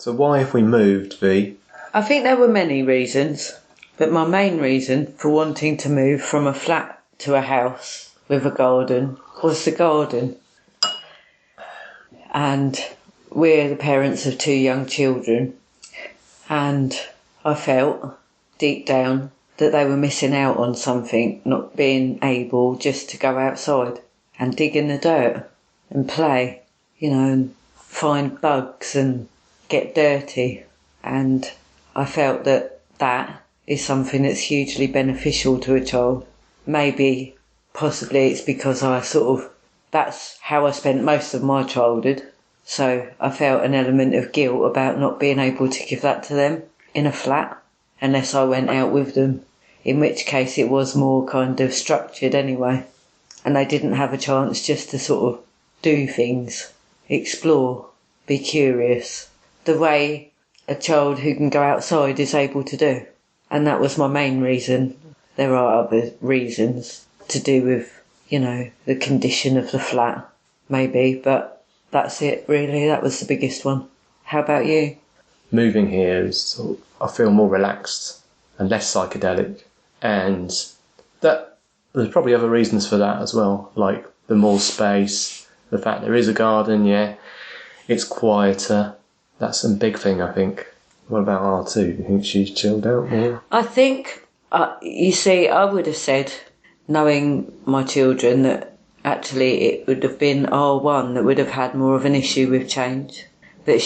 So why have we moved, V? I think there were many reasons, but my main reason for wanting to move from a flat to a house with a garden was the garden. And we're the parents of 2 young children, and I felt deep down that they were missing out on something, not being able just to go outside and dig in the dirt and play, and find bugs and get dirty. And I felt that is something that's hugely beneficial to a child. Possibly it's because that's how I spent most of my childhood. So I felt an element of guilt about not being able to give that to them in a flat, unless I went out with them, in which case it was more kind of structured anyway. And they didn't have a chance just to sort of do things, explore, be curious, the way a child who can go outside is able to do. And that was my main reason. There are other reasons to do with, the condition of the flat, maybe, but that's it really. That was the biggest one. How about you? Moving here I feel more relaxed and less psychedelic, and that there's probably other reasons for that as well, like the more space, the fact there is a garden, it's quieter. That's a big thing, I think. What about R2? Do you think she's chilled out more? I think, I would have said, knowing my children, that actually it would have been R1 that would have had more of an issue with change. But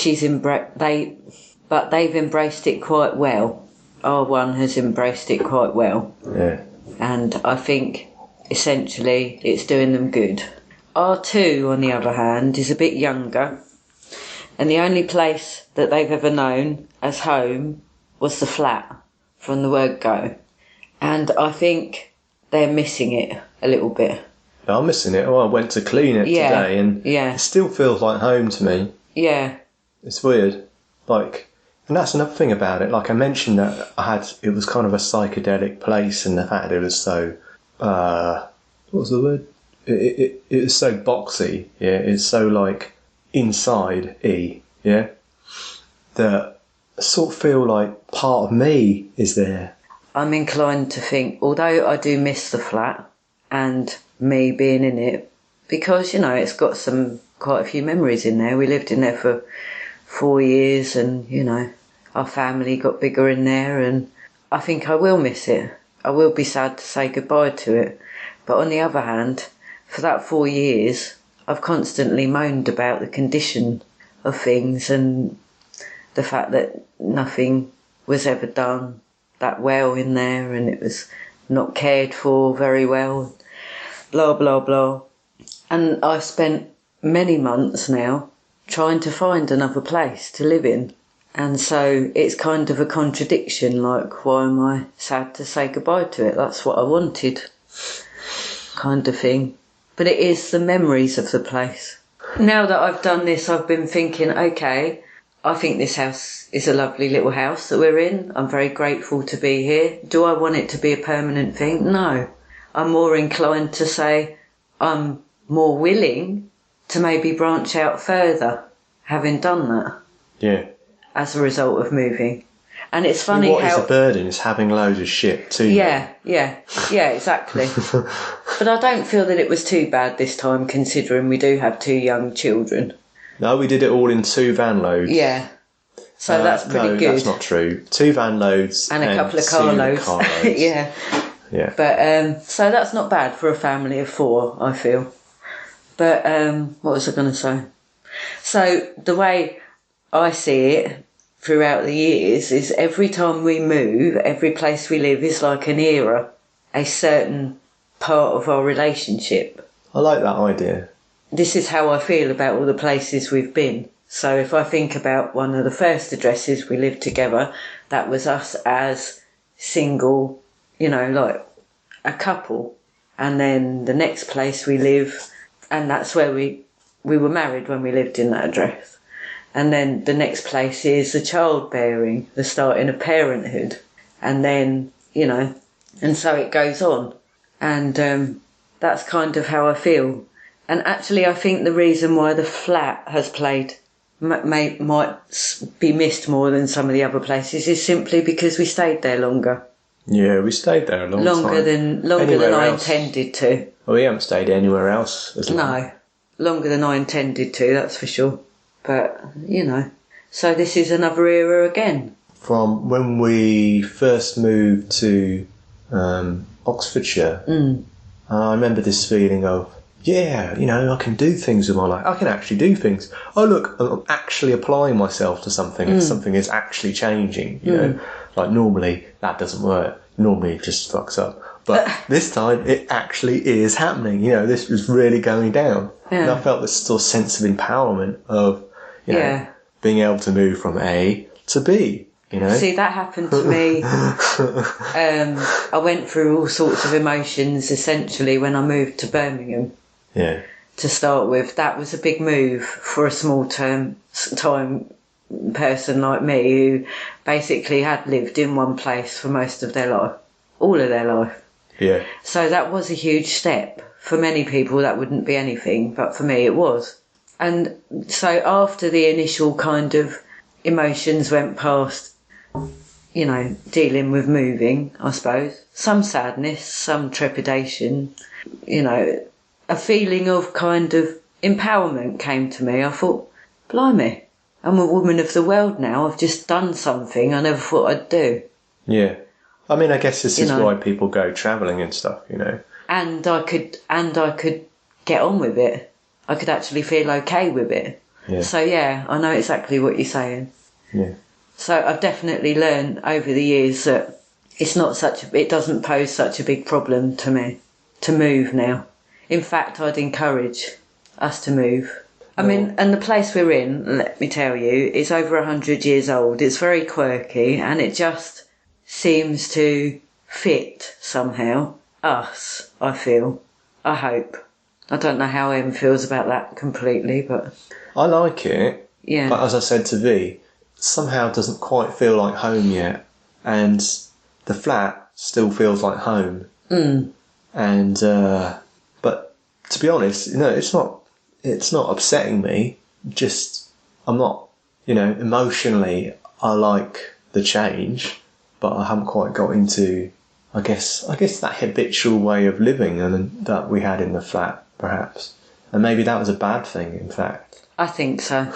they've embraced it quite well. R1 has embraced it quite well. Yeah. And I think essentially it's doing them good. R2, on the other hand, is a bit younger, and the only place that they've ever known as home was the flat from the word go. And I think they're missing it a little bit. I'm missing it. I went to clean it today, and it still feels like home to me. Yeah. It's weird. And that's another thing about it. Like I mentioned that it was kind of a psychedelic place, and the fact that it was so, what was the word? It was so boxy, it's so inside-y, that I sort of feel like part of me is there. I'm inclined to think, although I do miss the flat and me being in it, because, it's got quite a few memories in there. We lived in there for 4 years, and, our family got bigger in there, and I think I will miss it. I will be sad to say goodbye to it. But on the other hand, for that 4 years, I've constantly moaned about the condition of things and the fact that nothing was ever done that well in there, and it was not cared for very well, blah, blah, blah. And I've spent many months now trying to find another place to live in. And so it's kind of a contradiction, why am I sad to say goodbye to it? That's what I wanted, kind of thing. But it is the memories of the place. Now that I've done this, I've been thinking, okay, I think this house is a lovely little house that we're in. I'm very grateful to be here. Do I want it to be a permanent thing? No. I'm more inclined to say I'm more willing to maybe branch out further, having done that. Yeah. As a result of moving. And it's funny what is a burden is having loads of shit too. Yeah, exactly. But I don't feel that it was too bad this time, considering we do have 2 young children. No, we did it all in 2 van loads. Yeah. So that's pretty good. No, that's not true. 2 van loads and a couple of car loads. Yeah. But so that's not bad for a family of 4, I feel. But what was I going to say? So the way I see it throughout the years is every time we move, every place we live is like an era, a certain part of our relationship. I like that idea. This is how I feel about all the places we've been. So if I think about one of the first addresses we lived together, that was us as single, like a couple. And then the next place we live, and that's where we were married when we lived in that address. And then the next place is the childbearing, the starting of parenthood. And then, and so it goes on. And that's kind of how I feel. And actually, I think the reason why the flat has played might be missed more than some of the other places is simply because we stayed there longer. Yeah, we stayed there a long Longer time. than I intended to. Well, we haven't stayed anywhere else as long. No, longer than I intended to, that's for sure. But, so this is another era again. From when we first moved to Oxfordshire, I remember this feeling of, I can do things with my life. I can actually do things. Oh, look, I'm actually applying myself to something. Something is actually changing, you know. Like, normally, that doesn't work. Normally, it just fucks up. But this time, it actually is happening. You know, this was really going down. Yeah. And I felt this sort of sense of empowerment of, being able to move from A to B. You know? See, that happened to me. I went through all sorts of emotions, essentially, when I moved to Birmingham. Yeah. To start with, that was a big move for a time person like me who basically had lived in one place for most of their life, all of their life. Yeah. So that was a huge step. For many people, that wouldn't be anything, but for me, it was. And so after the initial kind of emotions went past, dealing with moving, I suppose. Some sadness, some trepidation, a feeling of kind of empowerment came to me. I thought, blimey, I'm a woman of the world now. I've just done something I never thought I'd do. Yeah. I mean, I guess this is why people go travelling and stuff, And I could get on with it. I could actually feel okay with it. Yeah. So, I know exactly what you're saying. Yeah. So I've definitely learned over the years that it doesn't pose such a big problem to me to move now. In fact, I'd encourage us to move. I mean, and the place we're in, let me tell you, is over 100 years old. It's very quirky and it just seems to fit somehow us, I feel. I hope. I don't know how Em feels about that completely, but... I like it. Yeah. But as I said to V, somehow it doesn't quite feel like home yet. And the flat still feels like home. And, but to be honest, it's not upsetting me. Just, I'm not, emotionally, I like the change, but I haven't quite got into, I guess that habitual way of living and that we had in the flat, perhaps. And maybe that was a bad thing, in fact. I think so.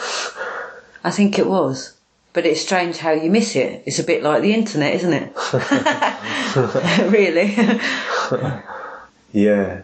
I think it was. But it's strange how you miss it. It's a bit like the internet, isn't it? Really. Yeah.